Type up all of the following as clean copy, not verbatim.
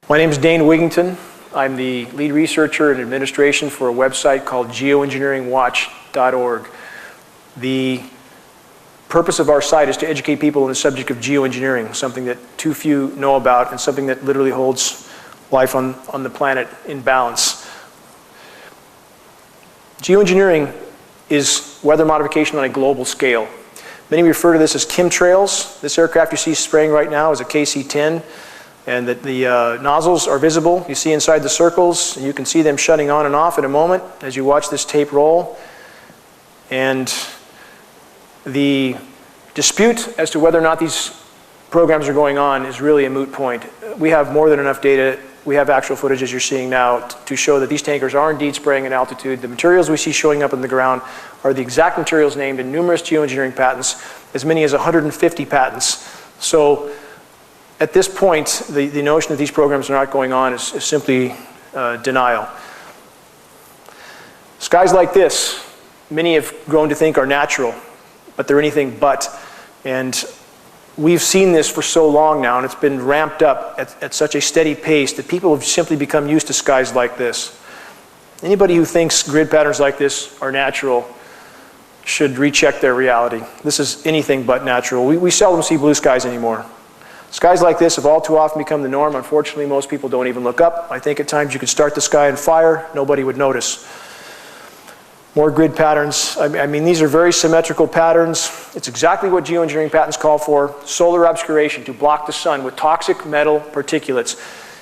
My name is Dane Wigington. I'm the lead researcher in administration for a website called geoengineeringwatch.org. The purpose of our site is to educate people on the subject of geoengineering, something that too few know about and something that literally holds life on the planet in balance. Geoengineering is weather modification on a global scale. Many refer to this as chemtrails. This aircraft you see spraying right now is a KC-10, and that the nozzles are visible. You see inside the circles, and you can see them shutting on and off in a moment as you watch this tape roll. And the dispute as to whether or not these programs are going on is really a moot point. We have more than enough data. We have actual footage, as you're seeing now, to show that these tankers are indeed spraying at altitude. The materials we see showing up on the ground are the exact materials named in numerous geoengineering patents, as many as 150 patents. So at this point, the notion that these programs are not going on is simply denial. Skies like this, many have grown to think are natural, but they're anything but. And we've seen this for so long now, and it's been ramped up at such a steady pace that people have simply become used to skies like this. Anybody who thinks grid patterns like this are natural should recheck their reality. This is anything but natural. We seldom see blue skies anymore. Skies like this have all too often become the norm. Unfortunately, most people don't even look up. I think at times you could start the sky on fire, nobody would notice. More grid patterns. I mean, these are very symmetrical patterns. It's exactly what geoengineering patents call for: solar obscuration, to block the sun with toxic metal particulates.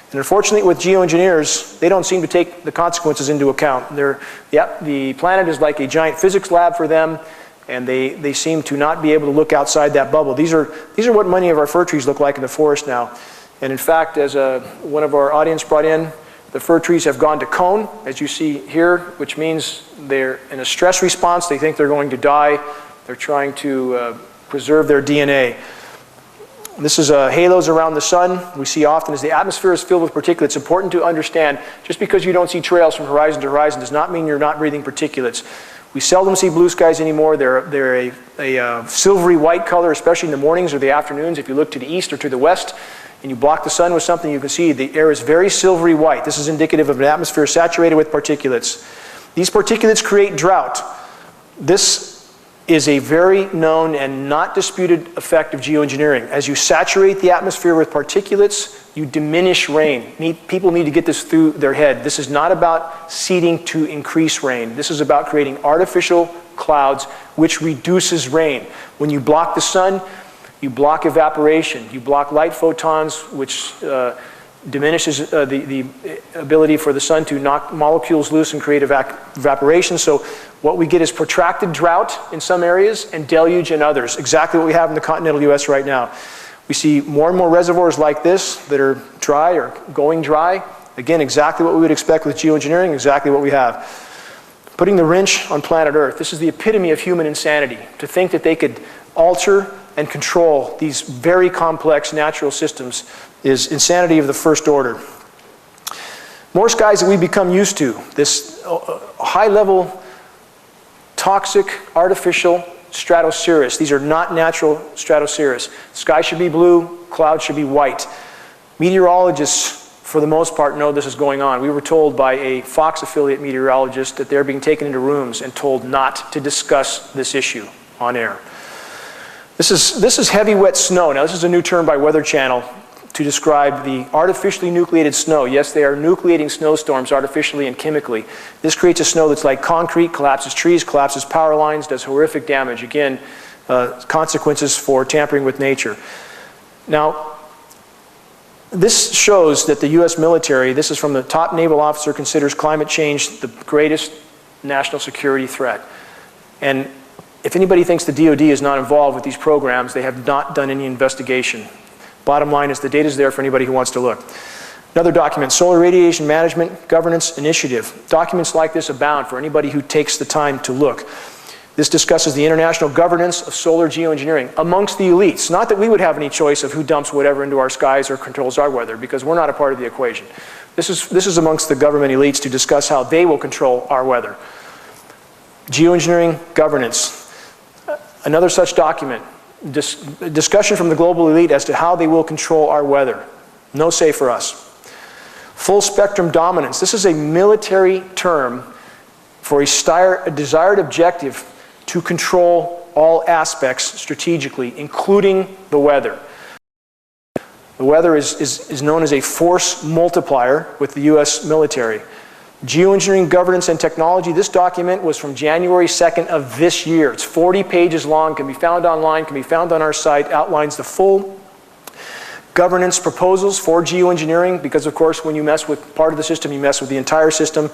And unfortunately, with geoengineers, they don't seem to take the consequences into account. The planet is like a giant physics lab for them, and they seem to not be able to look outside that bubble. These are what many of our fir trees look like in the forest now. And in fact, as one of our audience brought in, the fir trees have gone to cone, as you see here, which means they're in a stress response. They think they're going to die. They're trying to preserve their DNA. This is halos around the sun. We see often as the atmosphere is filled with particulates. It's important to understand, just because you don't see trails from horizon to horizon does not mean you're not breathing particulates. We seldom see blue skies anymore. They're a silvery white color, especially in the mornings or the afternoons. If you look to the east or to the west and you block the sun with something, you can see the air is very silvery white. This is indicative of an atmosphere saturated with particulates. These particulates create drought. This is a very known and not disputed effect of geoengineering. As you saturate the atmosphere with particulates, you diminish rain. People need to get this through their head. This is not about seeding to increase rain. This is about creating artificial clouds, which reduces rain. When you block the sun, you block evaporation. You block light photons, which diminishes the ability for the sun to knock molecules loose and create evaporation. So what we get is protracted drought in some areas and deluge in others, exactly what we have in the continental US right now. We see more and more reservoirs like this that are dry or going dry. Again, exactly what we would expect with geoengineering, exactly what we have. Putting the wrench on planet Earth. This is the epitome of human insanity, to think that they could alter and control these very complex natural systems is insanity of the first order. More skies that we become used to. This high-level, toxic, artificial stratocirrus. These are not natural stratocirrus. Sky should be blue, clouds should be white. Meteorologists, for the most part, know this is going on. We were told by a Fox affiliate meteorologist that they're being taken into rooms and told not to discuss this issue on air. This is heavy wet snow. Now, this is a new term by Weather Channel to describe the artificially nucleated snow. Yes, they are nucleating snowstorms artificially and chemically. This creates a snow that's like concrete, collapses trees, collapses power lines, does horrific damage. Again, consequences for tampering with nature. Now, this shows that the US military, this is from the top naval officer, considers climate change the greatest national security threat. And if anybody thinks the DoD is not involved with these programs, they have not done any investigation. Bottom line is the data is there for anybody who wants to look. Another document, Solar Radiation Management Governance Initiative. Documents like this abound for anybody who takes the time to look. This discusses the international governance of solar geoengineering amongst the elites. Not that we would have any choice of who dumps whatever into our skies or controls our weather, because we're not a part of the equation. This is amongst the government elites to discuss how they will control our weather. Geoengineering governance. Another such document, discussion from the global elite as to how they will control our weather. No say for us. Full spectrum dominance. This is a military term for a desired objective to control all aspects strategically, including the weather. The weather is known as a force multiplier with the US military. Geoengineering, governance, and technology. This document was from January 2nd of this year. It's 40 pages long, can be found online, can be found on our site, outlines the full governance proposals for geoengineering, because of course when you mess with part of the system, you mess with the entire system.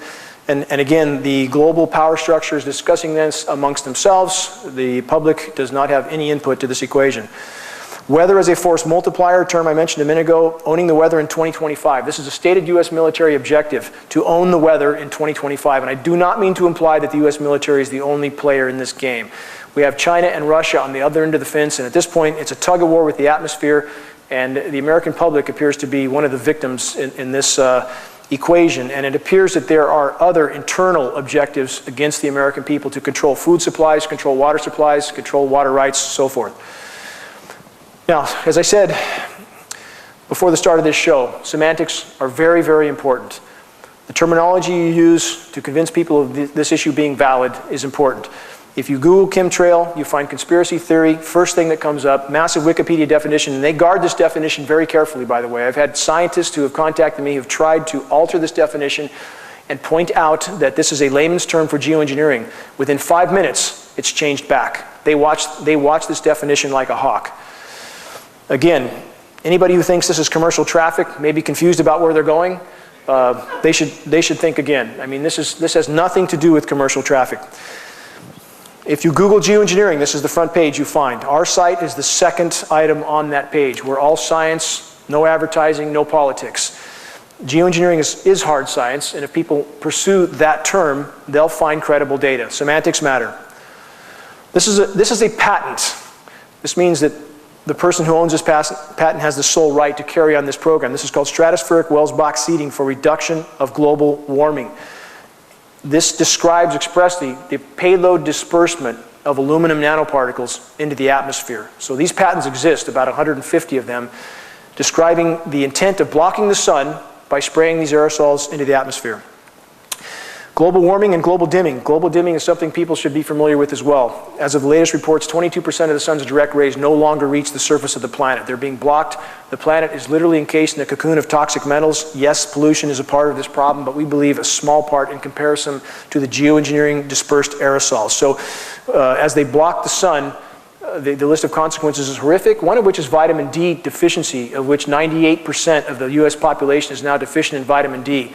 And again, the global power structure is discussing this amongst themselves. The public does not have any input to this equation. Weather as a force multiplier, a term I mentioned a minute ago, owning the weather in 2025. This is a stated US military objective to own the weather in 2025. And I do not mean to imply that the US military is the only player in this game. We have China and Russia on the other end of the fence, and at this point it's a tug of war with the atmosphere, and the American public appears to be one of the victims in this equation, and it appears that there are other internal objectives against the American people to control food supplies, control water supplies, control water rights, so forth. Now, as I said before the start of this show, semantics are very, very important. The terminology you use to convince people of this issue being valid is important. If you Google chemtrail, you find conspiracy theory, first thing that comes up, massive Wikipedia definition, and they guard this definition very carefully, by the way. I've had scientists who have contacted me who have tried to alter this definition and point out that this is a layman's term for geoengineering. Within 5 minutes, it's changed back. They watch this definition like a hawk. Again, anybody who thinks this is commercial traffic, may be confused about where they're going, they should think again. I mean, this has nothing to do with commercial traffic. If you Google geoengineering, this is the front page you find. Our site is the second item on that page. We're all science, no advertising, no politics. Geoengineering is hard science, and if people pursue that term, they'll find credible data. Semantics matter. This is a patent. This means that the person who owns this patent has the sole right to carry on this program. This is called stratospheric Welsbach seeding for reduction of global warming. This describes expressly the payload disbursement of aluminum nanoparticles into the atmosphere. So these patents exist, about 150 of them, describing the intent of blocking the sun by spraying these aerosols into the atmosphere. Global warming and global dimming. Global dimming is something people should be familiar with as well. As of the latest reports, 22% of the sun's direct rays no longer reach the surface of the planet. They're being blocked. The planet is literally encased in a cocoon of toxic metals. Yes, pollution is a part of this problem, but we believe a small part in comparison to the geoengineering dispersed aerosols. So as they block the sun, the list of consequences is horrific, one of which is vitamin D deficiency, of which 98% of the US population is now deficient in vitamin D.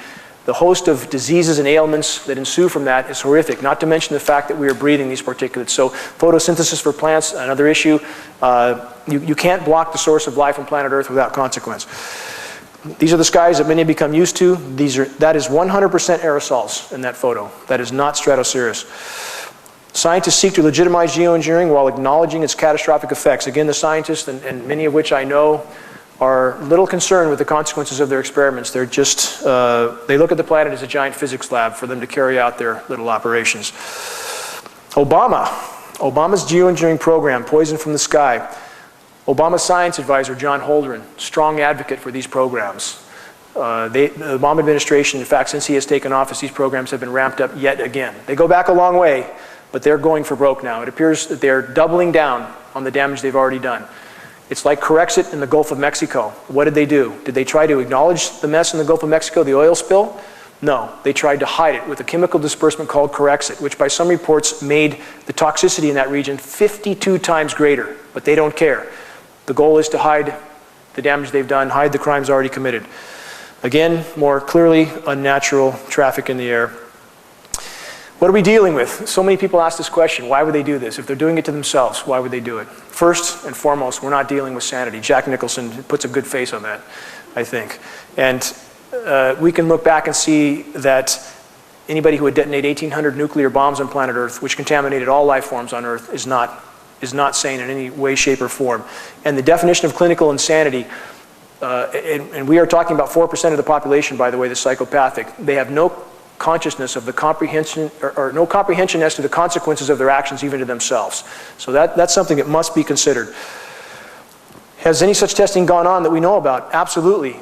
The host of diseases and ailments that ensue from that is horrific, not to mention the fact that we are breathing these particulates. So photosynthesis for plants, another issue. You can't block the source of life on planet Earth without consequence. These are the skies that many have become used to. That is 100% aerosols in that photo. That is not stratocirrus. Scientists seek to legitimize geoengineering while acknowledging its catastrophic effects. Again, the scientists, and many of which I know, are little concerned with the consequences of their experiments. They're just, they look at the planet as a giant physics lab for them to carry out their little operations. Obama's geoengineering program, Poison from the Sky. Obama's science advisor, John Holdren, strong advocate for these programs. The Obama administration, in fact, since he has taken office, these programs have been ramped up yet again. They go back a long way, but they're going for broke now. It appears that they're doubling down on the damage they've already done. It's like Corexit in the Gulf of Mexico. What did they do? Did they try to acknowledge the mess in the Gulf of Mexico, the oil spill? No, they tried to hide it with a chemical disbursement called Corexit, which by some reports made the toxicity in that region 52 times greater, but they don't care. The goal is to hide the damage they've done, hide the crimes already committed. Again, more clearly, unnatural traffic in the air. What are we dealing with? So many people ask this question, why would they do this? If they're doing it to themselves, why would they do it? First and foremost, we're not dealing with sanity. Jack Nicholson puts a good face on that, I think. And we can look back and see that anybody who would detonate 1,800 nuclear bombs on planet Earth, which contaminated all life forms on Earth, is not sane in any way, shape, or form. And the definition of clinical insanity, and we are talking about 4% of the population, by the way, that's psychopathic. They have no consciousness of the comprehension, or no comprehension as to the consequences of their actions even to themselves. So that's something that must be considered. Has any such testing gone on that we know about? Absolutely.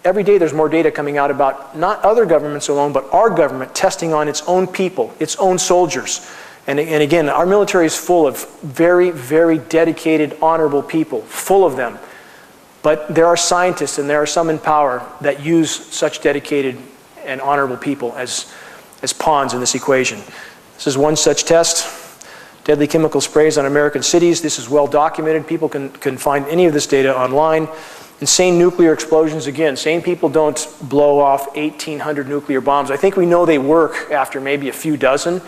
every day there's more data coming out about not other governments alone, but our government testing on its own people, its own soldiers. And again, our military is full of very, very dedicated, honorable people, full of them. But there are scientists and there are some in power that use such dedicated and honorable people as pawns in this equation. This is one such test. Deadly chemical sprays on American cities. This is well documented. People can find any of this data online. Insane nuclear explosions. Again, sane people don't blow off 1,800 nuclear bombs. I think we know they work after maybe a few dozen.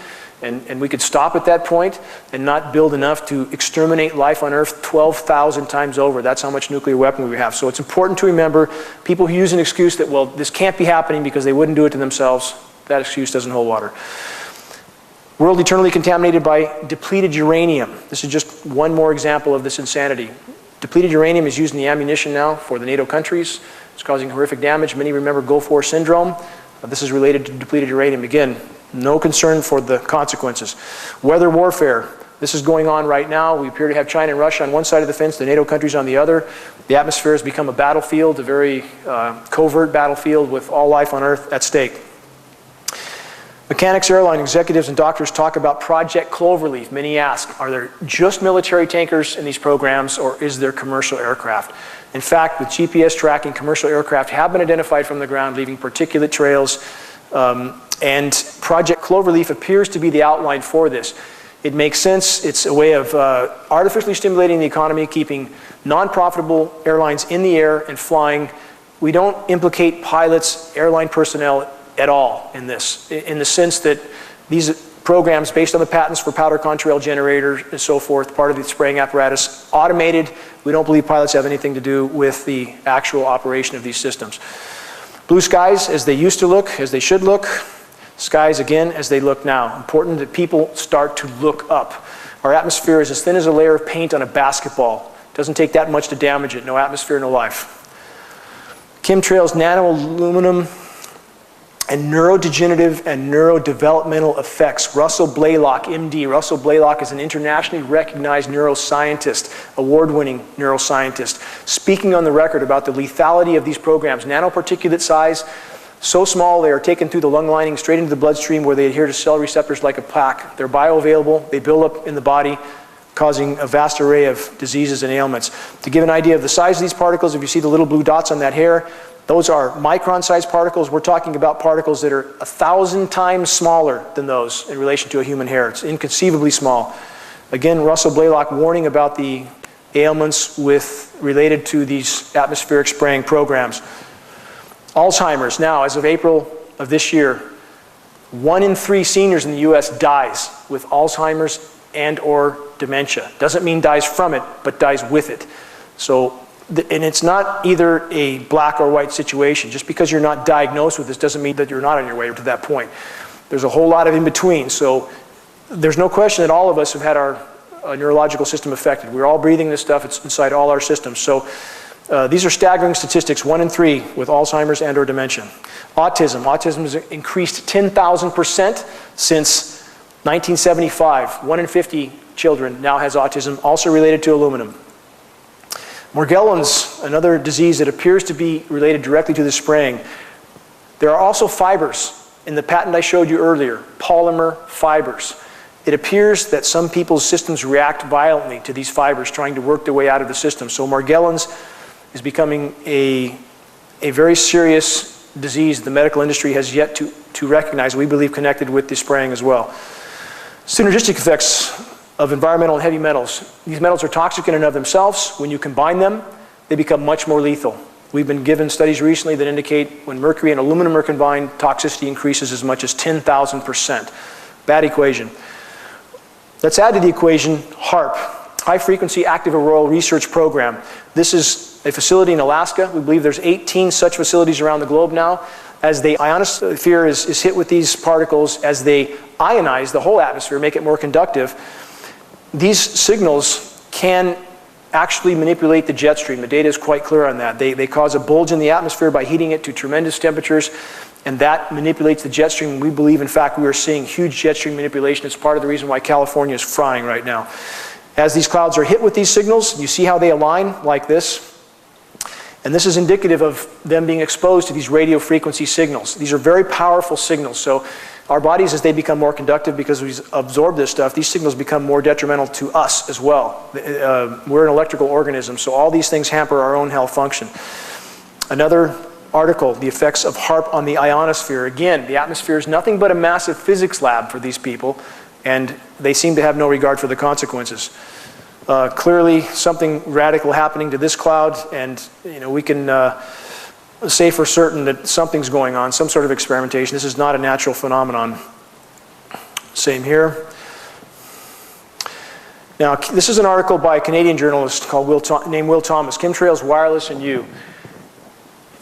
And we could stop at that point and not build enough to exterminate life on Earth 12,000 times over. That's how much nuclear weapon we have. So it's important to remember people who use an excuse that, well, this can't be happening because they wouldn't do it to themselves. That excuse doesn't hold water. World eternally contaminated by depleted uranium. This is just one more example of this insanity. Depleted uranium is used in the ammunition now for the NATO countries. It's causing horrific damage. Many remember Gulf War syndrome. This is related to depleted uranium. Again, no concern for the consequences. Weather warfare. This is going on right now. We appear to have China and Russia on one side of the fence, the NATO countries on the other. The atmosphere has become a battlefield, a very covert battlefield with all life on Earth at stake. Mechanics, airline executives, and doctors talk about Project Cloverleaf. Many ask, are there just military tankers in these programs, or is there commercial aircraft? In fact, with GPS tracking, commercial aircraft have been identified from the ground, leaving particulate trails. And Project Cloverleaf appears to be the outline for this. It makes sense. It's a way of artificially stimulating the economy, keeping non-profitable airlines in the air and flying. We don't implicate pilots, airline personnel at all in this, in the sense that these programs, based on the patents for powder contrail generators and so forth, part of the spraying apparatus, automated. We don't believe pilots have anything to do with the actual operation of these systems. Blue skies as they used to look, as they should look. Skies again as they look now. Important that people start to look up. Our atmosphere is as thin as a layer of paint on a basketball. It doesn't take that much to damage it. No atmosphere, no life. Chemtrails, nano-aluminum, and neurodegenerative and neurodevelopmental effects. Russell Blaylock, MD. Russell Blaylock is an internationally recognized neuroscientist, award-winning neuroscientist, speaking on the record about the lethality of these programs. Nanoparticulate size, so small they are taken through the lung lining straight into the bloodstream where they adhere to cell receptors like a plaque. They're bioavailable, they build up in the body, causing a vast array of diseases and ailments. To give an idea of the size of these particles, if you see the little blue dots on that hair, those are micron-sized particles. We're talking about particles that are 1,000 times smaller than those in relation to a human hair. It's inconceivably small. Again, Russell Blaylock warning about the ailments related to these atmospheric spraying programs. Alzheimer's. Now, as of April of this year, 1 in 3 seniors in the US dies with Alzheimer's and or dementia. Doesn't mean dies from it, but dies with it. So, and it's not either a black or white situation. Just because you're not diagnosed with this doesn't mean that you're not on your way to that point. There's a whole lot of in between. So there's no question that all of us have had our neurological system affected. We're all breathing this stuff. It's inside all our systems. So these are staggering statistics, 1 in 3 with Alzheimer's and or dementia. Autism. Autism has increased 10,000% since 1975. 1 in 50 children now has autism, also related to aluminum. Morgellons, another disease that appears to be related directly to the spraying. There are also fibers in the patent I showed you earlier, polymer fibers. It appears that some people's systems react violently to these fibers trying to work their way out of the system. So Morgellons is becoming a very serious disease the medical industry has yet to recognize, we believe connected with the spraying as well. Synergistic effects of environmental and heavy metals. These metals are toxic in and of themselves. When you combine them, they become much more lethal. We've been given studies recently that indicate when mercury and aluminum are combined, toxicity increases as much as 10,000%. Bad equation. Let's add to the equation HAARP, High Frequency Active Auroral Research Program. This is a facility in Alaska. We believe there's 18 such facilities around the globe now. As the ionosphere is hit with these particles, as they ionize the whole atmosphere, make it more conductive, these signals can actually manipulate the jet stream. The data is quite clear on that. They cause a bulge in the atmosphere by heating it to tremendous temperatures, and that manipulates the jet stream. We believe, in fact, we are seeing huge jet stream manipulation. It's part of the reason why California is frying right now. As these clouds are hit with these signals, you see how they align like this. And this is indicative of them being exposed to these radio frequency signals. These are very powerful signals. So our bodies, as they become more conductive because we absorb this stuff, these signals become more detrimental to us as well. We're an electrical organism, so all these things hamper our own health function. Another article, the effects of HAARP on the ionosphere. Again, the atmosphere is nothing but a massive physics lab for these people, and they seem to have no regard for the consequences. Clearly, something radical happening to this cloud, and we can say for certain that something's going on, some sort of experimentation. This is not a natural phenomenon. Same here. Now, this is an article by a Canadian journalist named Will Thomas, Chemtrails, Wireless, and You.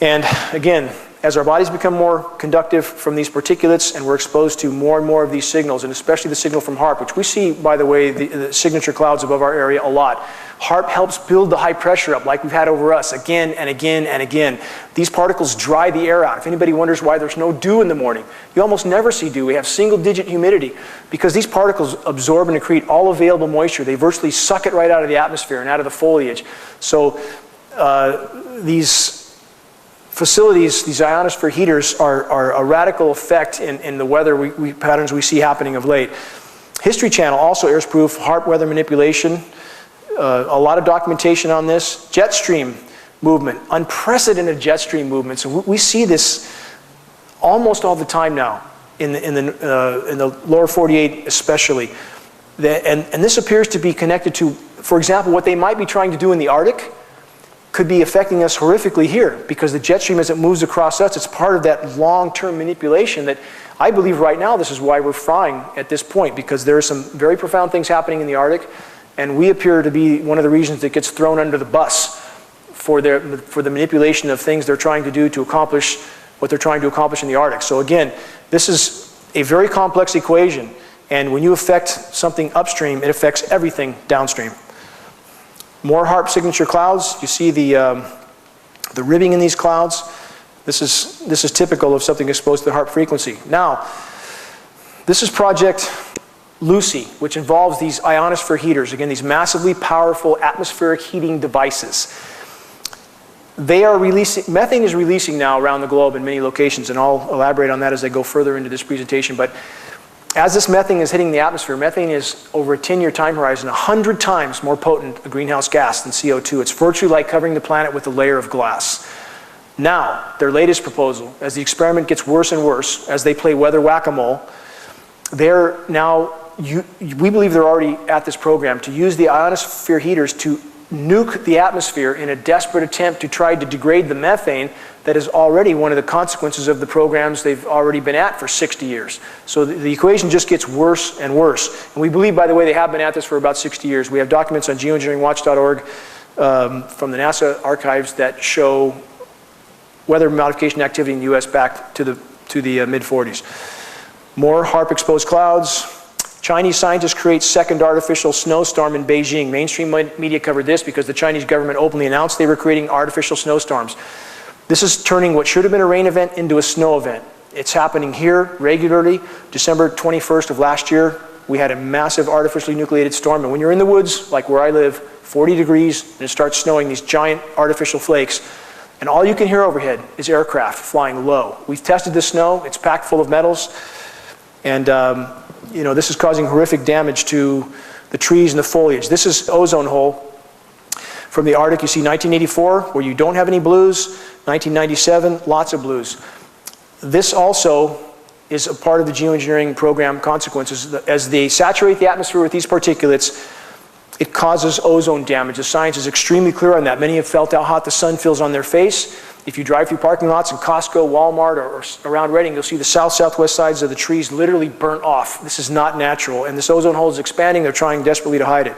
And again, as our bodies become more conductive from these particulates and we're exposed to more and more of these signals, and especially the signal from HAARP, which we see, by the way, the signature clouds above our area a lot. HAARP helps build the high pressure up like we've had over us again and again and again. These particles dry the air out. If anybody wonders why there's no dew in the morning, you almost never see dew. We have single-digit humidity because these particles absorb and accrete all available moisture. They virtually suck it right out of the atmosphere and out of the foliage. So these facilities, these ionosphere heaters, are a radical effect in the weather patterns we see happening of late. History Channel also airs proof HAARP weather manipulation. A lot of documentation on this. Jet stream movement, unprecedented jet stream movements. So we see this almost all the time now in the lower 48 especially. And this appears to be connected to, for example, what they might be trying to do in the Arctic could be affecting us horrifically here, because the jet stream, as it moves across us, it's part of that long-term manipulation that I believe right now this is why we're frying at this point, because there are some very profound things happening in the Arctic, and we appear to be one of the regions that gets thrown under the bus for the manipulation of things they're trying to do to accomplish what they're trying to accomplish in the Arctic. So again, this is a very complex equation, and when you affect something upstream, it affects everything downstream. More HAARP signature clouds. You see the ribbing in these clouds. This is typical of something exposed to the HAARP frequency. Now, this is Project Lucy, which involves these ionosphere heaters. Again, these massively powerful atmospheric heating devices. They are releasing, methane is releasing now around the globe in many locations, and I'll elaborate on that as I go further into this presentation. But as this methane is hitting the atmosphere, methane is, over a 10-year time horizon, 100 times more potent a greenhouse gas than CO2. It's virtually like covering the planet with a layer of glass. Now, their latest proposal, as the experiment gets worse and worse, as they play weather whack-a-mole, they're now, we believe they're already at this program, to use the ionosphere heaters to nuke the atmosphere in a desperate attempt to try to degrade the methane that is already one of the consequences of the programs they've already been at for 60 years. So the equation just gets worse and worse. And we believe, by the way, they have been at this for about 60 years. We have documents on geoengineeringwatch.org from the NASA archives that show weather modification activity in the US back to the mid-40s. More HAARP-exposed clouds. Chinese scientists create second artificial snowstorm in Beijing. Mainstream media covered this because the Chinese government openly announced they were creating artificial snowstorms. This is turning what should have been a rain event into a snow event. It's happening here regularly. December 21st of last year, we had a massive artificially nucleated storm. And when you're in the woods, like where I live, 40 degrees, and it starts snowing, these giant artificial flakes, and all you can hear overhead is aircraft flying low. We've tested the snow. It's packed full of metals. And this is causing horrific damage to the trees and the foliage. This is ozone hole from the Arctic. You see 1984, where you don't have any blues. 1997, lots of blues. This also is a part of the geoengineering program consequences. As they saturate the atmosphere with these particulates, it causes ozone damage. The science is extremely clear on that. Many have felt how hot the sun feels on their face. If you drive through parking lots in Costco, Walmart, or around Reading, you'll see the south-southwest sides of the trees literally burnt off. This is not natural, and this ozone hole is expanding. They're trying desperately to hide it.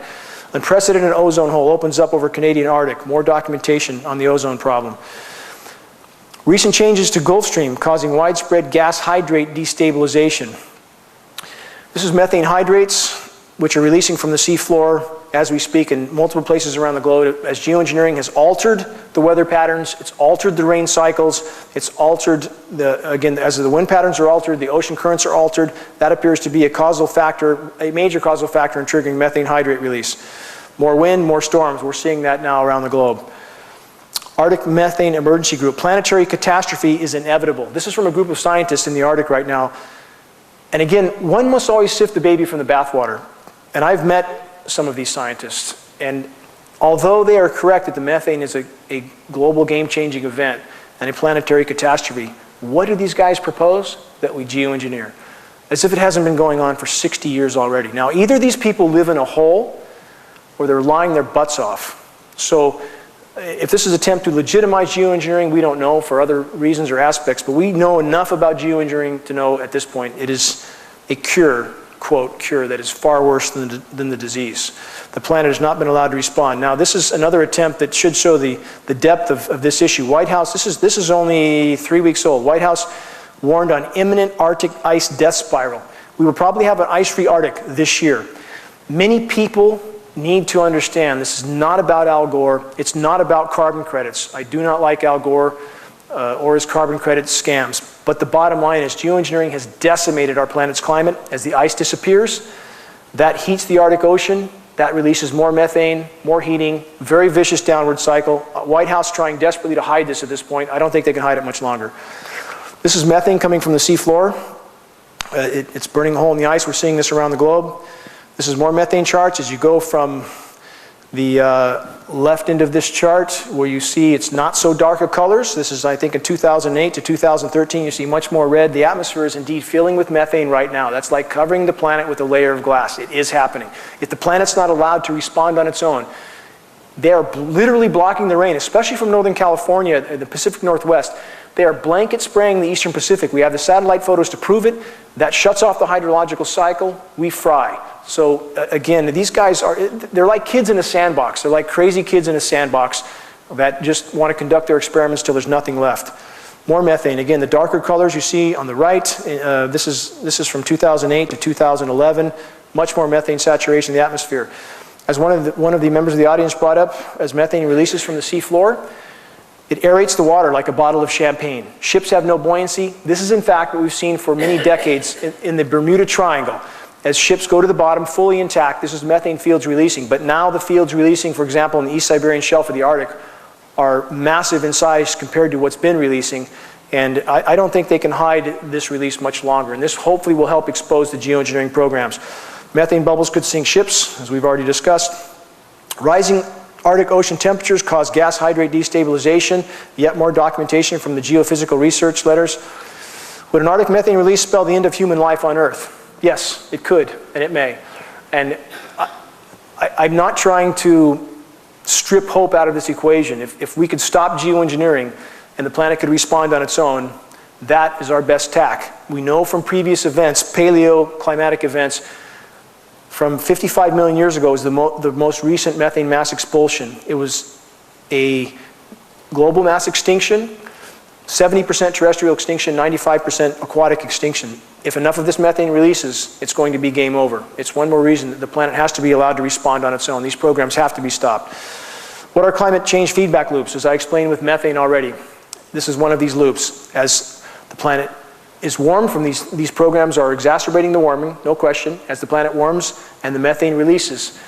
Unprecedented ozone hole opens up over Canadian Arctic. More documentation on the ozone problem. Recent changes to Gulf Stream causing widespread gas hydrate destabilization. This is methane hydrates, which are releasing from the seafloor as we speak in multiple places around the globe. As geoengineering has altered the weather patterns, it's altered the rain cycles, it's altered again, as the wind patterns are altered, the ocean currents are altered. That appears to be a causal factor, a major causal factor in triggering methane hydrate release. More wind, more storms. We're seeing that now around the globe. Arctic Methane Emergency Group. Planetary catastrophe is inevitable. This is from a group of scientists in the Arctic right now. And again, one must always sift the baby from the bathwater. And I've met some of these scientists. And although they are correct that the methane is a global game-changing event and a planetary catastrophe, what do these guys propose? That we geoengineer. As if it hasn't been going on for 60 years already. Now, either these people live in a hole or they're lying their butts off. So if this is an attempt to legitimize geoengineering, we don't know for other reasons or aspects, but we know enough about geoengineering to know at this point it is a cure, quote, cure, that is far worse than the disease. The planet has not been allowed to respond. Now, this is another attempt that should show the depth of this issue. White House, this is only 3 weeks old. White House warned on imminent Arctic ice death spiral. We will probably have an ice-free Arctic this year. Many people need to understand this is not about Al Gore. It's not about carbon credits. I do not like Al Gore or his carbon credit scams. But the bottom line is geoengineering has decimated our planet's climate. As the ice disappears, that heats the Arctic Ocean. That releases more methane, more heating, very vicious downward cycle. White House trying desperately to hide this at this point. I don't think they can hide it much longer. This is methane coming from the seafloor. It's burning a hole in the ice. We're seeing this around the globe. This is more methane charts. As you go from the left end of this chart, where you see it's not so dark of colors. This is, I think, in 2008 to 2013. You see much more red. The atmosphere is indeed filling with methane right now. That's like covering the planet with a layer of glass. It is happening. If the planet's not allowed to respond on its own, they are literally blocking the rain, especially from Northern California, the Pacific Northwest. They are blanket spraying the Eastern Pacific. We have the satellite photos to prove it. That shuts off the hydrological cycle. We fry. So again, these guys they're like kids in a sandbox. They're like crazy kids in a sandbox that just want to conduct their experiments till there's nothing left. More methane. Again, the darker colors you see on the right, this is from 2008 to 2011. Much more methane saturation in the atmosphere. As one of the members of the audience brought up, as methane releases from the seafloor, it aerates the water like a bottle of champagne. Ships have no buoyancy. This is in fact what we've seen for many decades in the Bermuda Triangle. As ships go to the bottom fully intact, this is methane fields releasing. But now the fields releasing, for example, in the East Siberian Shelf of the Arctic, are massive in size compared to what's been releasing. And I don't think they can hide this release much longer. And this hopefully will help expose the geoengineering programs. Methane bubbles could sink ships, as we've already discussed. Rising Arctic Ocean temperatures cause gas hydrate destabilization. Yet more documentation from the geophysical research letters. Would an Arctic methane release spell the end of human life on Earth? Yes, it could, and it may. And I'm not trying to strip hope out of this equation. If we could stop geoengineering and the planet could respond on its own, that is our best tack. We know from previous events, paleoclimatic events, from 55 million years ago is the most recent methane mass expulsion. It was a global mass extinction, 70% terrestrial extinction, 95% aquatic extinction. If enough of this methane releases, it's going to be game over. It's one more reason that the planet has to be allowed to respond on its own. These programs have to be stopped. What are climate change feedback loops? As I explained with methane already, this is one of these loops. As the planet is warmed from these programs are exacerbating the warming, no question. As the planet warms and the methane releases,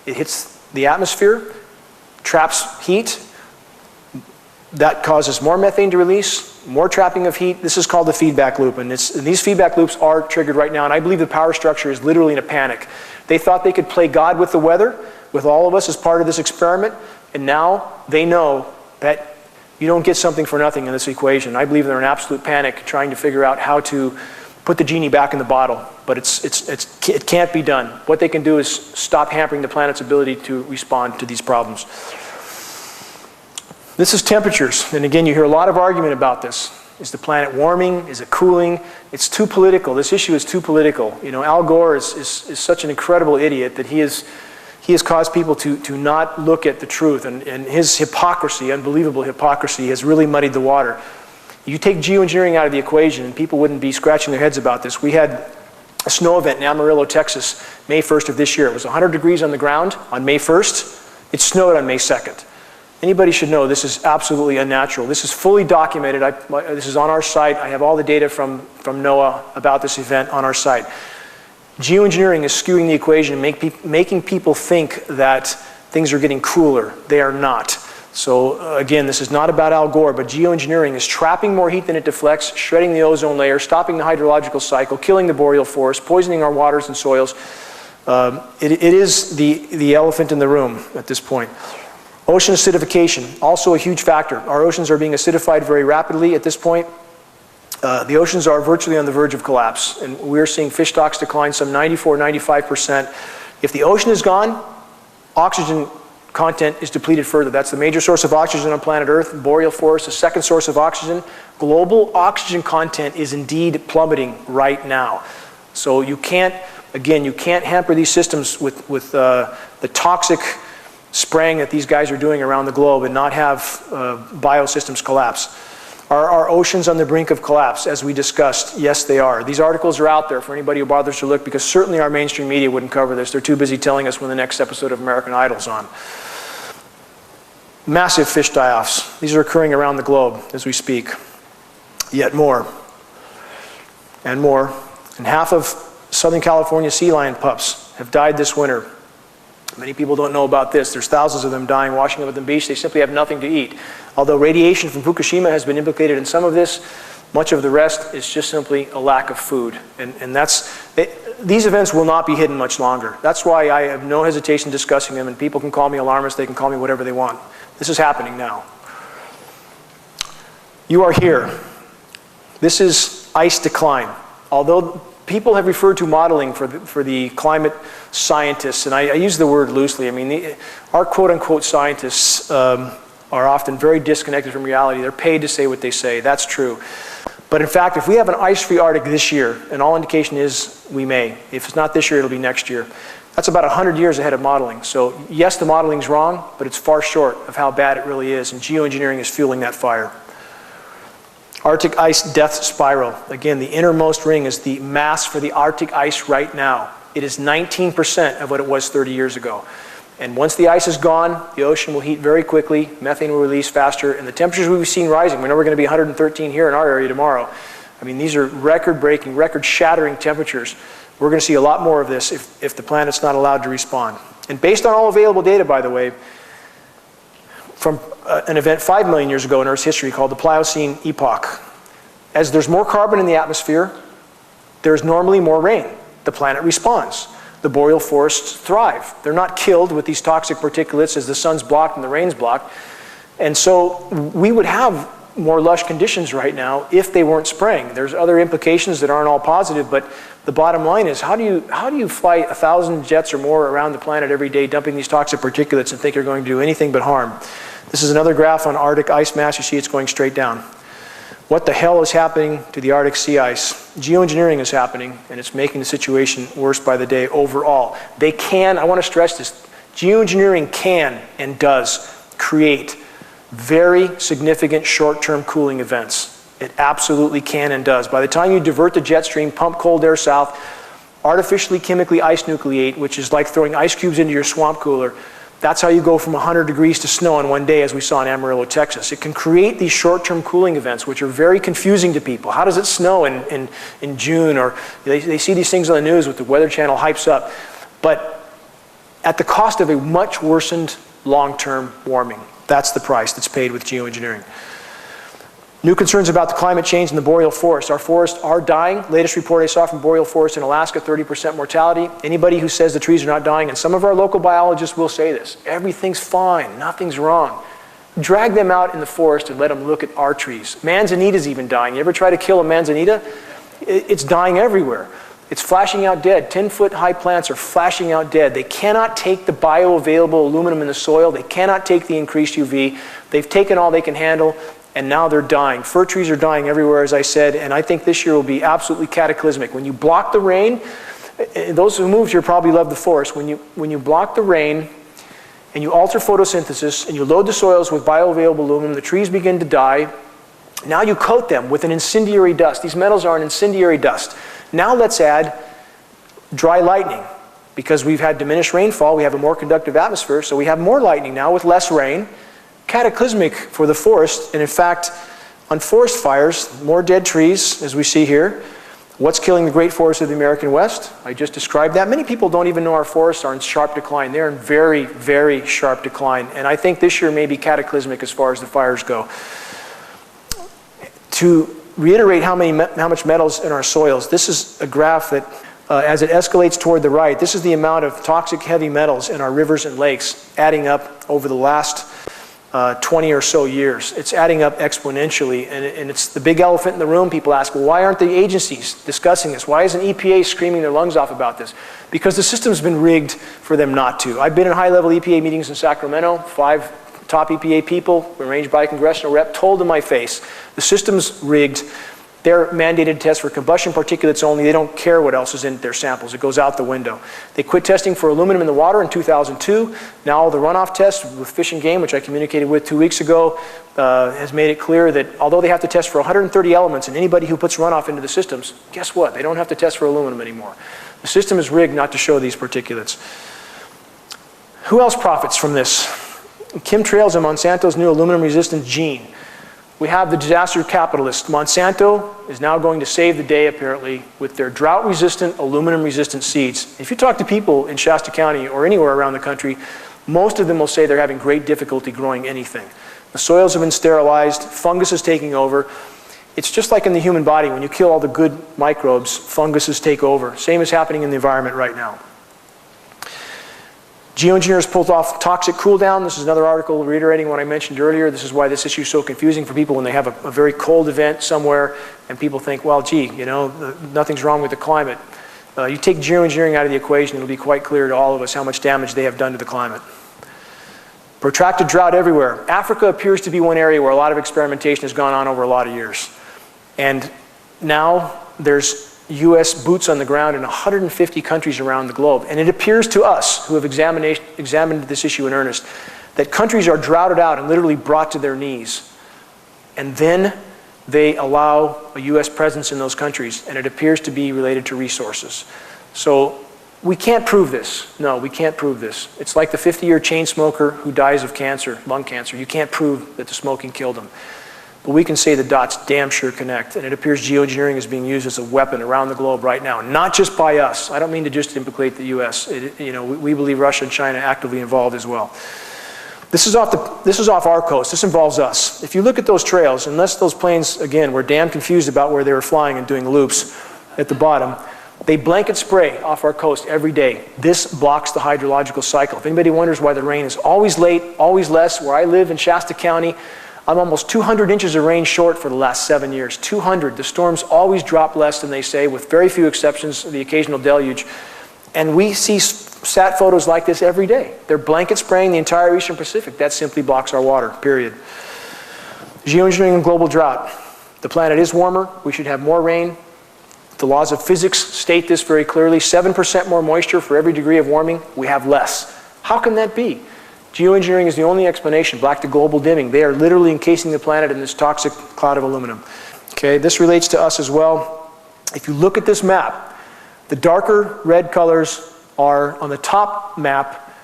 it hits the atmosphere, traps heat. That causes more methane to release, more trapping of heat. This is called the feedback loop, and these feedback loops are triggered right now, and I believe the power structure is literally in a panic. They thought they could play God with the weather, with all of us as part of this experiment, and now they know that you don't get something for nothing in this equation. I believe they're in absolute panic trying to figure out how to put the genie back in the bottle, but it can't be done. What they can do is stop hampering the planet's ability to respond to these problems. This is temperatures, and again, you hear a lot of argument about this. Is the planet warming? Is it cooling? It's too political. This issue is too political. You know, Al Gore is such an incredible idiot that he has caused people to not look at the truth, and his hypocrisy, unbelievable hypocrisy, has really muddied the water. You take geoengineering out of the equation, and people wouldn't be scratching their heads about this. We had a snow event in Amarillo, Texas, May 1st of this year. It was 100 degrees on the ground on May 1st. It snowed on May 2nd. Anybody should know this is absolutely unnatural. This is fully documented. This is on our site. I have all the data from NOAA about this event on our site. Geoengineering is skewing the equation, making people think that things are getting cooler. They are not. So again, this is not about Al Gore, but geoengineering is trapping more heat than it deflects, shredding the ozone layer, stopping the hydrological cycle, killing the boreal forest, poisoning our waters and soils. It is the elephant in the room at this point. Ocean acidification, also a huge factor. Our oceans are being acidified very rapidly at this point. The oceans are virtually on the verge of collapse, and we're seeing fish stocks decline some 94–95%. If the ocean is gone, oxygen content is depleted further. That's the major source of oxygen on planet Earth. Boreal forest, the second source of oxygen. Global oxygen content is indeed plummeting right now. So you can't, again, you can't hamper these systems with the toxic spraying that these guys are doing around the globe and not have biosystems collapse. Are our oceans on the brink of collapse, as we discussed? Yes, they are. These articles are out there for anybody who bothers to look, because certainly our mainstream media wouldn't cover this. They're too busy telling us when the next episode of American Idol's on. Massive fish die-offs. These are occurring around the globe as we speak. Yet more. And more. And half of Southern California sea lion pups have died this winter. Many people don't know about this. There's thousands of them dying washing up at the beach. They simply have nothing to eat. Although radiation from Fukushima has been implicated in some of this, much of the rest is just simply a lack of food. And these events will not be hidden much longer. That's why I have no hesitation discussing them, and people can call me alarmist, they can call me whatever they want. This is happening now. You are here. This is ice decline. Although people have referred to modeling for the climate scientists, and I use the word loosely. I mean, our quote-unquote scientists are often very disconnected from reality. They're paid to say what they say. That's true. But in fact, if we have an ice-free Arctic this year, and all indication is we may. If it's not this year, it'll be next year. That's about 100 years ahead of modeling. So yes, the modeling's wrong, but it's far short of how bad it really is, and geoengineering is fueling that fire. Arctic ice death spiral. Again, the innermost ring is the mass for the Arctic ice right now. It is 19% of what it was 30 years ago. And once the ice is gone, the ocean will heat very quickly, methane will release faster, and the temperatures we've seen rising. We know we're going to be 113 here in our area tomorrow. I mean, these are record-breaking, record-shattering temperatures. We're going to see a lot more of this if the planet's not allowed to respond. And based on all available data, by the way, from an event 5 million years ago in Earth's history called the Pliocene Epoch, as there's more carbon in the atmosphere, there's normally more rain. The planet responds. The boreal forests thrive. They're not killed with these toxic particulates as the sun's blocked and the rain's blocked. And so we would have more lush conditions right now if they weren't spraying. There's other implications that aren't all positive, but the bottom line is, how do you fly 1,000 jets or more around the planet every day dumping these toxic particulates and think you're going to do anything but harm? This is another graph on Arctic ice mass. You see it's going straight down. What the hell is happening to the Arctic sea ice? Geoengineering is happening, and it's making the situation worse by the day overall. They can, I want to stress this, geoengineering can and does create very significant short-term cooling events. It absolutely can and does. By the time you divert the jet stream, pump cold air south, artificially chemically ice nucleate, which is like throwing ice cubes into your swamp cooler, that's how you go from 100 degrees to snow in one day, as we saw in Amarillo, Texas. It can create these short-term cooling events, which are very confusing to people. How does it snow in June? Or they see these things on the news with the Weather Channel hypes up. But at the cost of a much worsened long-term warming. That's the price that's paid with geoengineering. New concerns about the climate change in the boreal forest. Our forests are dying. Latest report I saw from boreal forest in Alaska, 30% mortality. Anybody who says the trees are not dying, and some of our local biologists will say this, everything's fine, nothing's wrong. Drag them out in the forest and let them look at our trees. Manzanita's even dying. You ever try to kill a manzanita? It's dying everywhere. It's flashing out dead. 10-foot high plants are flashing out dead. They cannot take the bioavailable aluminum in the soil. They cannot take the increased UV. They've taken all they can handle, and now they're dying. Fir trees are dying everywhere, as I said, and I think this year will be absolutely cataclysmic. When you block the rain, those who moved here probably love the forest. When you block the rain and you alter photosynthesis and you load the soils with bioavailable aluminum, the trees begin to die. Now you coat them with an incendiary dust. These metals are an incendiary dust. Now let's add dry lightning. Because we've had diminished rainfall, we have a more conductive atmosphere, so we have more lightning now with less rain. Cataclysmic for the forest, and in fact, on forest fires, more dead trees, as we see here, What's killing the great forests of the American West? I just described that. Many people don't even know our forests are in sharp decline. They're in very, very sharp decline. And I think this year may be cataclysmic as far as the fires go. To reiterate how much metal's in our soils, this is a graph that as it escalates toward the right, this is the amount of toxic heavy metals in our rivers and lakes adding up over the last 20 or so years. It's adding up exponentially, and it's the big elephant in the room. People ask, well, why aren't the agencies discussing this? Why isn't EPA screaming their lungs off about this? Because the system's been rigged for them not to. I've been in high-level EPA meetings in Sacramento. 5 top EPA people, arranged by a congressional rep, told in my face, the system's rigged. They're mandated to test for combustion particulates only. They don't care what else is in their samples. It goes out the window. They quit testing for aluminum in the water in 2002. Now the runoff test with Fish and Game, which I communicated with 2 weeks ago, has made it clear that although they have to test for 130 elements, and anybody who puts runoff into the systems, guess what? They don't have to test for aluminum anymore. The system is rigged not to show these particulates. Who else profits from this? Chemtrails and Monsanto's new aluminum-resistant gene. We have the disaster capitalist. Monsanto is now going to save the day, apparently, with their drought-resistant, aluminum-resistant seeds. If you talk to people in Shasta County or anywhere around the country, most of them will say they're having great difficulty growing anything. The soils have been sterilized, fungus is taking over. It's just like in the human body. When you kill all the good microbes, funguses take over. Same is happening in the environment right now. Geoengineers pulled off toxic cool down. This is another article reiterating what I mentioned earlier. This is why this issue is so confusing for people when they have a very cold event somewhere and people think, well, gee, you know, nothing's wrong with the climate. You take geoengineering out of the equation, it'll be quite clear to all of us how much damage they have done to the climate. Protracted drought everywhere. Africa appears to be one area where a lot of experimentation has gone on over a lot of years. And now there's U.S. boots on the ground in 150 countries around the globe. And it appears to us, who have examined this issue in earnest, that countries are droughted out and literally brought to their knees. And then they allow a U.S. presence in those countries, and it appears to be related to resources. So we can't prove this. No, we can't prove this. It's like the 50-year chain smoker who dies of cancer, lung cancer. You can't prove that the smoking killed him. But we can say the dots damn sure connect, and it appears geoengineering is being used as a weapon around the globe right now, not just by us. I don't mean to just implicate the U.S. We believe Russia and China actively involved as well. This is off our coast. This involves us. If you look at those trails, unless those planes, again, were damn confused about where they were flying and doing loops at the bottom, they blanket spray off our coast every day. This blocks the hydrological cycle. If anybody wonders why the rain is always late, always less, where I live in Shasta County, I'm almost 200 inches of rain short for the last 7 years. 200. The storms always drop less than they say, with very few exceptions, the occasional deluge. And we see sat photos like this every day. They're blanket spraying the entire Eastern Pacific. That simply blocks our water, period. Geoengineering and global drought. The planet is warmer. We should have more rain. The laws of physics state this very clearly. 7% more moisture for every degree of warming. We have less. How can that be? Geoengineering is the only explanation. Back to global dimming. They are literally encasing the planet in this toxic cloud of aluminum. Okay, this relates to us as well. If you look at this map, the darker red colors are on the top map.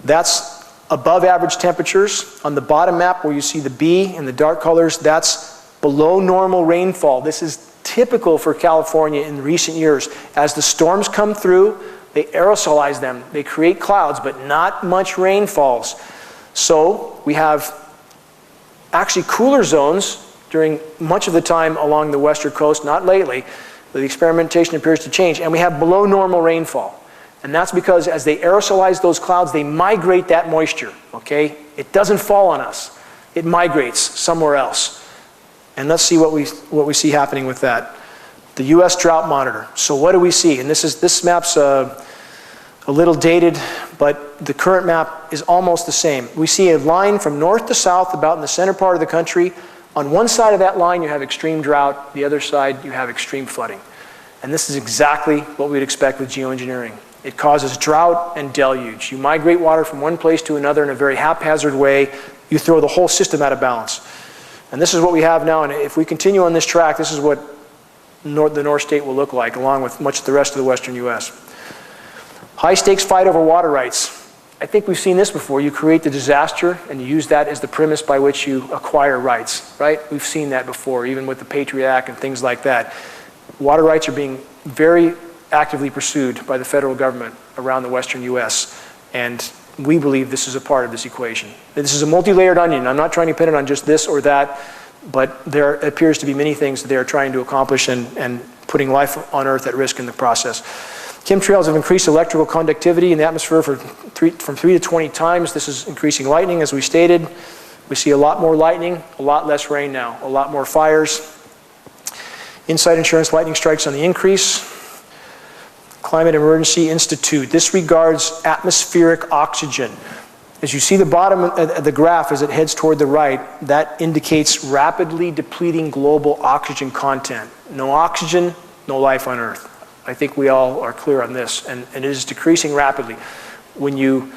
That's above average temperatures. On the bottom map where you see the B in the dark colors, that's below normal rainfall. This is typical for California in recent years. As the storms come through, they aerosolize them. They create clouds, but not much rain falls. So we have actually cooler zones during much of the time along the western coast, not lately. The experimentation appears to change, and we have below normal rainfall. And that's because as they aerosolize those clouds, they migrate that moisture, okay? It doesn't fall on us. It migrates somewhere else. And let's see what we see happening with that. The U.S. Drought Monitor. So what do we see? And this map's a little dated, but the current map is almost the same. We see a line from north to south, about in the center part of the country. On one side of that line, you have extreme drought. The other side, you have extreme flooding. And this is exactly what we'd expect with geoengineering. It causes drought and deluge. You migrate water from one place to another in a very haphazard way. You throw the whole system out of balance. And this is what we have now. And if we continue on this track, this is what the North State will look like, along with much of the rest of the western U.S. High-stakes fight over water rights. I think we've seen this before. You create the disaster, and you use that as the premise by which you acquire rights, right? We've seen that before, even with the Patriot Act and things like that. Water rights are being very actively pursued by the federal government around the western US, and we believe this is a part of this equation. This is a multi-layered onion. I'm not trying to pin it on just this or that, but there appears to be many things that they are trying to accomplish and putting life on Earth at risk in the process. Chemtrails have increased electrical conductivity in the atmosphere from 3 to 20 times. This is increasing lightning, as we stated. We see a lot more lightning, a lot less rain now, a lot more fires. Inside Insurance lightning strikes on the increase. Climate Emergency Institute. This regards atmospheric oxygen. As you see the bottom of the graph as it heads toward the right, that indicates rapidly depleting global oxygen content. No oxygen, no life on Earth. I think we all are clear on this, and it is decreasing rapidly. When you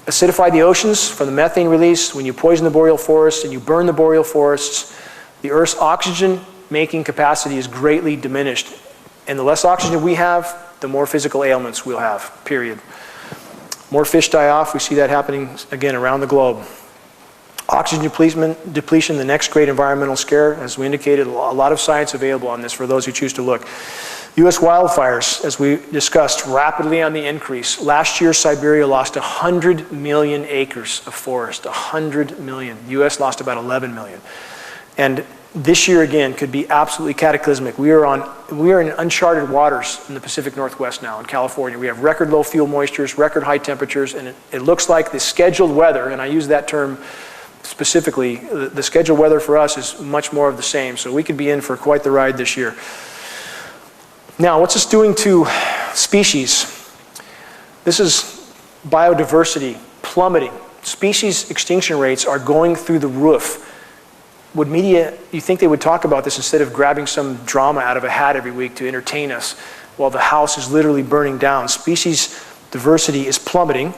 acidify the oceans from the methane release, when you poison the boreal forests and you burn the boreal forests, the Earth's oxygen-making capacity is greatly diminished. And the less oxygen we have, the more physical ailments we'll have, period. More fish die off. We see that happening, again, around the globe. Oxygen depletion, the next great environmental scare. As we indicated, a lot of science available on this for those who choose to look. U.S. wildfires, as we discussed, rapidly on the increase. Last year, Siberia lost 100 million acres of forest, 100 million. The U.S. lost about 11 million. And this year, again, could be absolutely cataclysmic. We are in uncharted waters in the Pacific Northwest now, in California. We have record low fuel moistures, record high temperatures, and it looks like the scheduled weather, and I use that term specifically, the scheduled weather for us is much more of the same. So we could be in for quite the ride this year. Now, what's this doing to species? This is biodiversity plummeting. Species extinction rates are going through the roof. Would media, you think they would talk about this instead of grabbing some drama out of a hat every week to entertain us while the house is literally burning down? Species diversity is plummeting.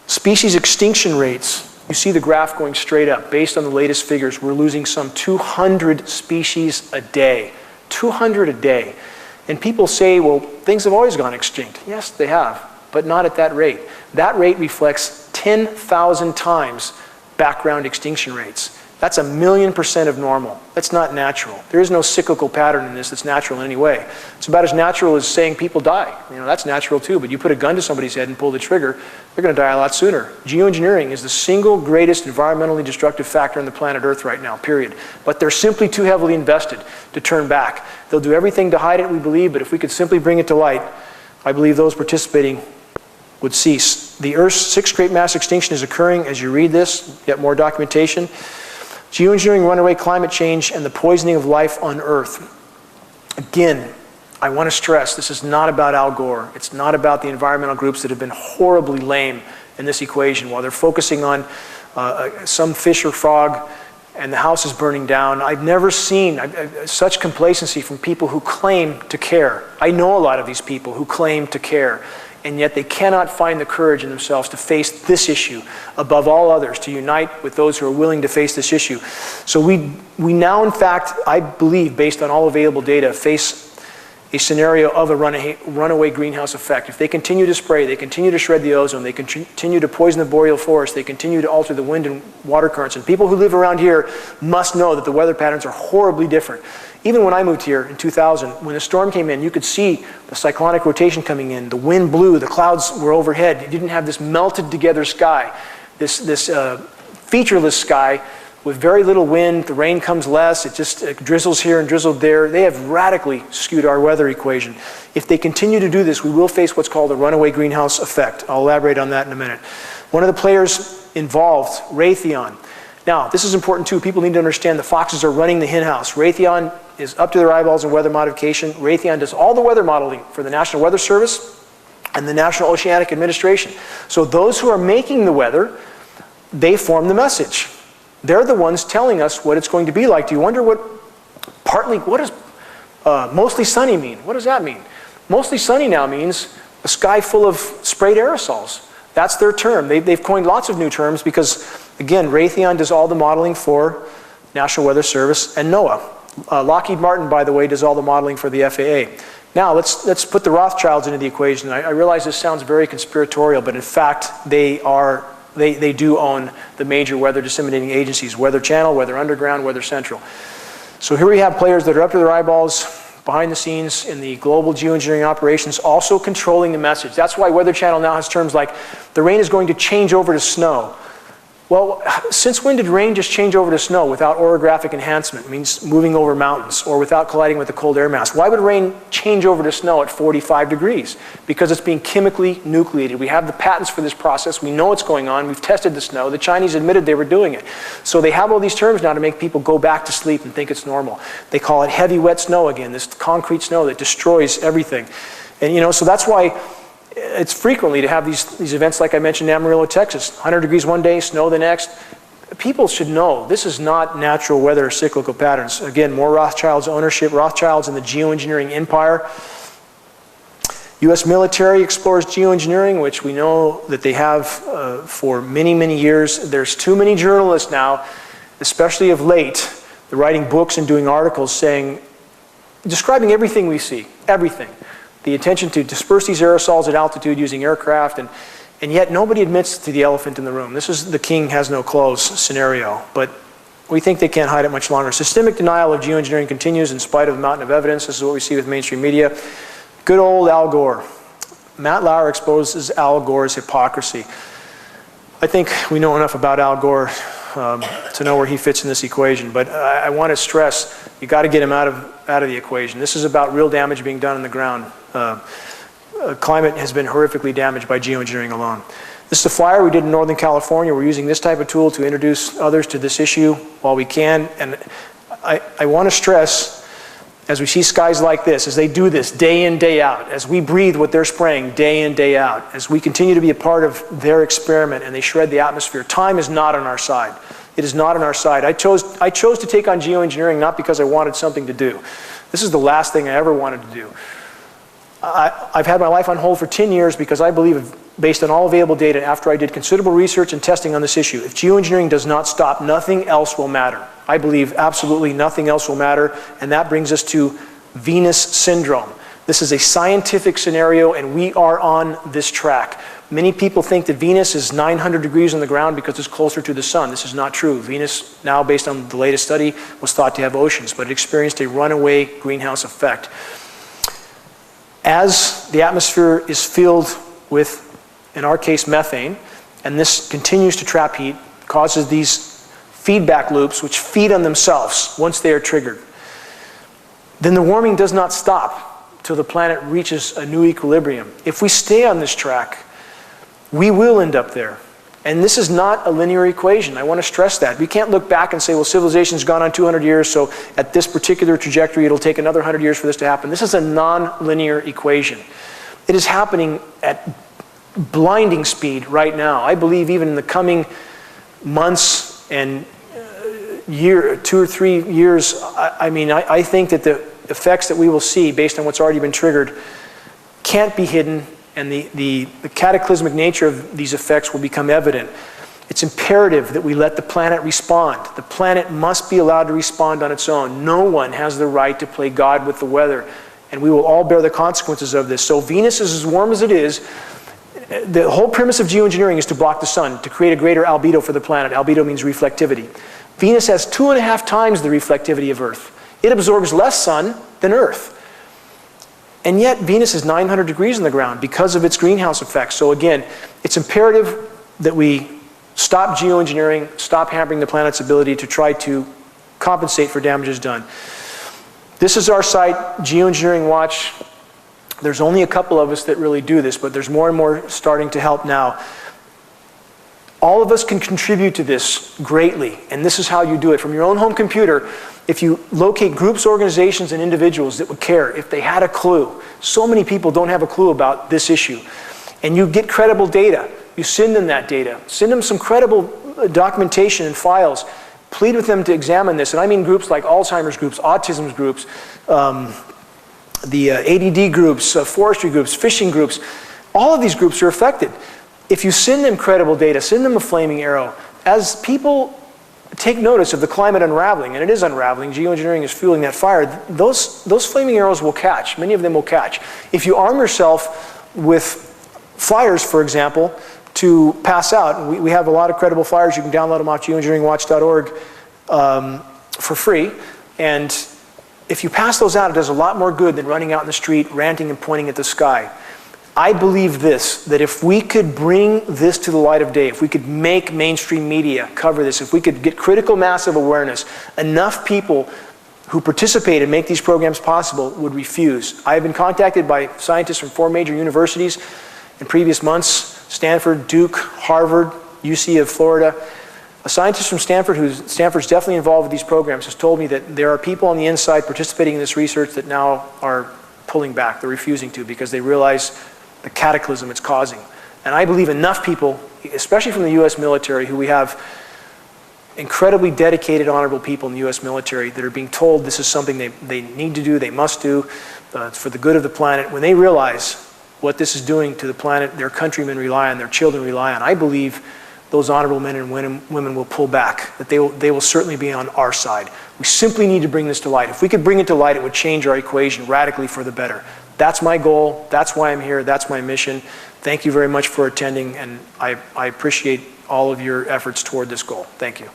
Species extinction rates, you see the graph going straight up. Based on the latest figures, we're losing some 200 species a day. 200 a day. And people say, well, things have always gone extinct. Yes, they have, but not at that rate. That rate reflects 10,000 times background extinction rates. That's 1,000,000% of normal. That's not natural. There is no cyclical pattern in this that's natural in any way. It's about as natural as saying people die. You know, that's natural too, but you put a gun to somebody's head and pull the trigger, they're going to die a lot sooner. Geoengineering is the single greatest environmentally destructive factor on the planet Earth right now, period. But they're simply too heavily invested to turn back. They'll do everything to hide it, we believe, but if we could simply bring it to light, I believe those participating would cease. The Earth's 6th great mass extinction is occurring as you read this, get more documentation. Geoengineering, runaway climate change, and the poisoning of life on Earth. Again, I want to stress, this is not about Al Gore. It's not about the environmental groups that have been horribly lame in this equation. While they're focusing on some fish or frog and the house is burning down, I've never seen such complacency from people who claim to care. I know a lot of these people who claim to care, and yet they cannot find the courage in themselves to face this issue above all others, to unite with those who are willing to face this issue. So we now, in fact, I believe, based on all available data, face a scenario of a runaway greenhouse effect. If they continue to spray, they continue to shred the ozone, they continue to poison the boreal forest, they continue to alter the wind and water currents, and people who live around here must know that the weather patterns are horribly different. Even when I moved here in 2000, when a storm came in, you could see the cyclonic rotation coming in. The wind blew, the clouds were overhead. You didn't have this melted together sky, this featureless sky with very little wind. The rain comes less, it drizzles here and drizzled there. They have radically skewed our weather equation. If they continue to do this, we will face what's called a runaway greenhouse effect. I'll elaborate on that in a minute. One of the players involved, Raytheon. Now, this is important too. People need to understand the foxes are running the hen house. Raytheon is up to their eyeballs in weather modification. Raytheon does all the weather modeling for the National Weather Service and the National Oceanic Administration. So those who are making the weather, they form the message. They're the ones telling us what it's going to be like. Do you wonder what does mostly sunny mean? What does that mean? Mostly sunny now means a sky full of sprayed aerosols. That's their term. They've coined lots of new terms because, again, Raytheon does all the modeling for National Weather Service and NOAA. Lockheed Martin, by the way, does all the modeling for the FAA. Now, let's put the Rothschilds into the equation. I realize this sounds very conspiratorial, but in fact, they do own the major weather disseminating agencies, Weather Channel, Weather Underground, Weather Central. So here we have players that are up to their eyeballs, behind the scenes in the global geoengineering operations, also controlling the message. That's why Weather Channel now has terms like, the rain is going to change over to snow. Well, since when did rain just change over to snow without orographic enhancement? It means moving over mountains, or without colliding with the cold air mass. Why would rain change over to snow at 45 degrees? Because it's being chemically nucleated. We have the patents for this process. We know what's going on. We've tested the snow. The Chinese admitted they were doing it. So they have all these terms now to make people go back to sleep and think it's normal. They call it heavy wet snow again, this concrete snow that destroys everything. And so that's why it's frequently to have these events like I mentioned in Amarillo, Texas. 100 degrees one day, snow the next. People should know this is not natural weather or cyclical patterns. Again, more Rothschild's ownership, Rothschild's and the geoengineering empire. U.S. military explores geoengineering, which we know that they have for many, many years. There's too many journalists now, especially of late, they're writing books and doing articles describing everything we see, everything. The intention to disperse these aerosols at altitude using aircraft, and yet nobody admits to the elephant in the room. This is the king has no clothes scenario, but we think they can't hide it much longer. Systemic denial of geoengineering continues in spite of the mountain of evidence. This is what we see with mainstream media. Good old Al Gore. Matt Lauer exposes Al Gore's hypocrisy. I think we know enough about Al Gore to know where he fits in this equation, but I want to stress, you got to get him out of the equation. This is about real damage being done on the ground. Climate has been horrifically damaged by geoengineering alone. This is a flyer we did in Northern California. We're using this type of tool to introduce others to this issue while we can. And I want to stress, as we see skies like this, as they do this day in, day out, as we breathe what they're spraying day in, day out, as we continue to be a part of their experiment and they shred the atmosphere, time is not on our side. It is not on our side. I chose to take on geoengineering not because I wanted something to do. This is the last thing I ever wanted to do. I've had my life on hold for 10 years because I believe, based on all available data, after I did considerable research and testing on this issue, if geoengineering does not stop, nothing else will matter. I believe absolutely nothing else will matter, and that brings us to Venus syndrome. This is a scientific scenario, and we are on this track. Many people think that Venus is 900 degrees on the ground because it's closer to the sun. This is not true. Venus, now based on the latest study, was thought to have oceans, but it experienced a runaway greenhouse effect. As the atmosphere is filled with, in our case, methane, and this continues to trap heat, causes these feedback loops which feed on themselves once they are triggered, then the warming does not stop till the planet reaches a new equilibrium. If we stay on this track, we will end up there. And this is not a linear equation. I want to stress that. We can't look back and say, well, civilization's gone on 200 years, so at this particular trajectory, it'll take another 100 years for this to happen. This is a non-linear equation. It is happening at blinding speed right now. I believe even in the coming months and 2 or 3 years, I think that the effects that we will see based on what's already been triggered can't be hidden, and the cataclysmic nature of these effects will become evident. It's imperative that we let the planet respond. The planet must be allowed to respond on its own. No one has the right to play God with the weather, and we will all bear the consequences of this. So Venus is as warm as it is. The whole premise of geoengineering is to block the sun, to create a greater albedo for the planet. Albedo means reflectivity. Venus has 2.5 times the reflectivity of Earth. It absorbs less sun than Earth. And yet Venus is 900 degrees on the ground because of its greenhouse effect. So again, it's imperative that we stop geoengineering, stop hampering the planet's ability to try to compensate for damages done. This is our site, Geoengineering Watch. There's only a couple of us that really do this, but there's more and more starting to help now. All of us can contribute to this greatly, and this is how you do it. From your own home computer, if you locate groups, organizations, and individuals that would care, if they had a clue. So many people don't have a clue about this issue. And you get credible data. You send them that data. Send them some credible documentation and files. Plead with them to examine this. And I mean groups like Alzheimer's groups, autism groups, the ADD groups, forestry groups, fishing groups. All of these groups are affected. If you send them credible data, send them a flaming arrow. As people take notice of the climate unraveling, and it is unraveling, geoengineering is fueling that fire, those flaming arrows will catch. Many of them will catch. If you arm yourself with flyers, for example, to pass out, we have a lot of credible flyers. You can download them off geoengineeringwatch.org for free. And if you pass those out, it does a lot more good than running out in the street, ranting and pointing at the sky. I believe this, that if we could bring this to the light of day, if we could make mainstream media cover this, if we could get critical mass of awareness, enough people who participate and make these programs possible would refuse. I have been contacted by scientists from 4 major universities in previous months: Stanford, Duke, Harvard, UC of Florida. A scientist from Stanford, Stanford's definitely involved with these programs, has told me that there are people on the inside participating in this research that now are pulling back. They're refusing to because they realize the cataclysm it's causing. And I believe enough people, especially from the US military, who we have incredibly dedicated, honorable people in the US military that are being told this is something they need to do, they must do, for the good of the planet. When they realize what this is doing to the planet, their countrymen rely on, their children rely on, I believe those honorable men and women will pull back, that they will certainly be on our side. We simply need to bring this to light. If we could bring it to light, it would change our equation radically for the better. That's my goal. That's why I'm here. That's my mission. Thank you very much for attending, and I appreciate all of your efforts toward this goal. Thank you.